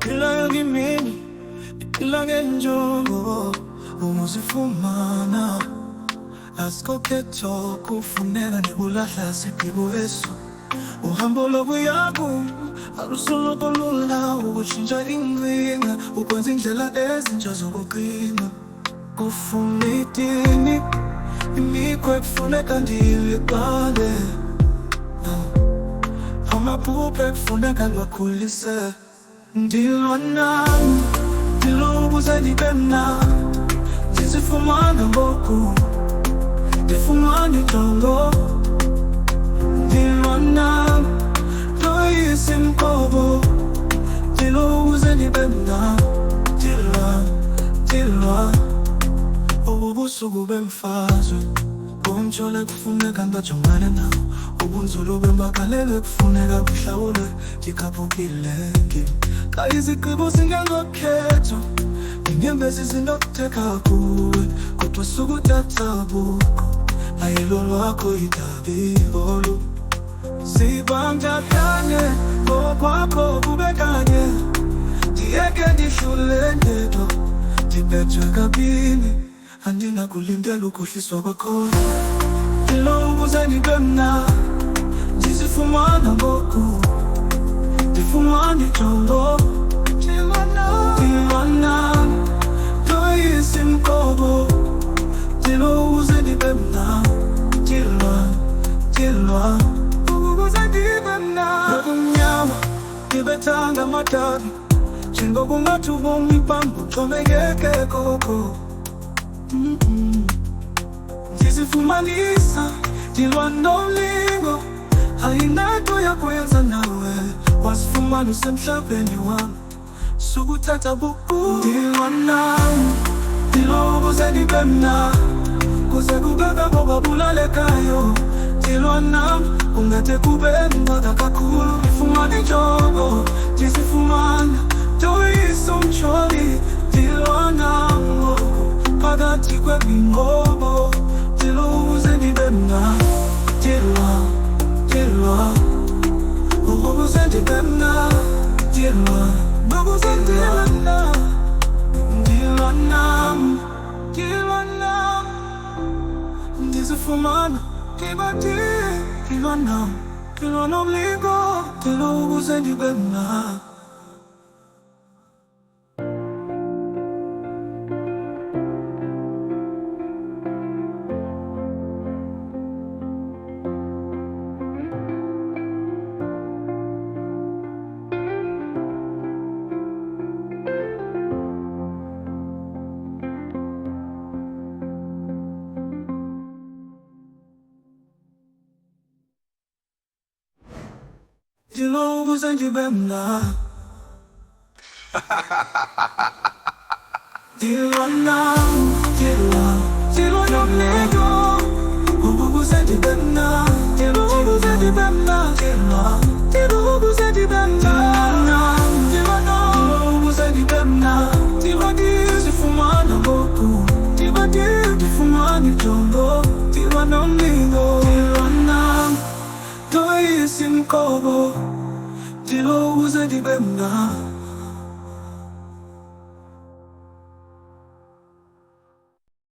Ila ngimini, ila ngenjongo umuzifumana asikho khetho kufuneka nebulahla siphiwo eso uhambo lokuyaku alusoloko lula ukushintsha inqinga ukwenza indlela ezintsha zokuqina kufuna itini imikhwa ekufuneka ndiliqale amaphupha ekufuneka ndiwakhulise ndilwa nami ndilo ukuze ndibe mnandi ndizifumana ngoku ndifumane injongo ndilwa nami ndoyisa imqobo ndilo ukuze ndibe mnandi ndilwa obu busuku bemfazwe bomtshole kufuneka ndibajongane nawo ubunzulu bembakalele kufuneka buhlawulwe ndikhaphukile ka izigqibo zingengokhetho inyembezi zinokuteka kuwe kodwa sukuthatha buko ayilo lwakho idabi olu sibangakanye ngokwakho kube kanye ndiyeke ndihlule ndedwa ndibethwe kabini andinakulindela ukuhliswa kwakhona ndilo ukuze ndibe mnandi ndizifumana ngoku ndifumane injongo ndilwa nami ndoyisa imqobo ndilo ukuze ndibe mnandi ndilwa ukuze ndibe mnandi nokumnyama ndibethanga amadabi njengokungathi ubomi bam buxhomekeke koko ndizifumanisa ndilwa nomlingo ayinanto yakwenza nawe wasifumana usemhlabeni wami sukuthatha buku ndilwa nami ndilo ukuze ndibe mnandi kuze kube babulalekayo ndilwa nami kungathi kube ngcaka kakhulu ndifumane injongo ndizifumana ndoyisa umtsholi ndilwa nami ngoku phakathi kwemingqobo ndilo ukuze ndibe mnandi ndilwa ukuze ndibe mnandi ukuze ndibe mnandi ndilwa nami ndizifumana ndilwa nami ndilwa nomlingo ndilo ukuze ndibe mnandi ndilo ukuze ndibe mnandi ndilwa nami ndilwa nomlingo ukuze ndibe mnandi ndilo ukuze ndibe mnandi ndilo ukuze ndibe mnandi ndilwa nami ukuze ndibe mnandi ndilwa ndizifumana ngoku ndifumane injongo ndilwa nomlingo ndilwa nami ndoyisa imqobo ndilo ukuze ndibe mnandi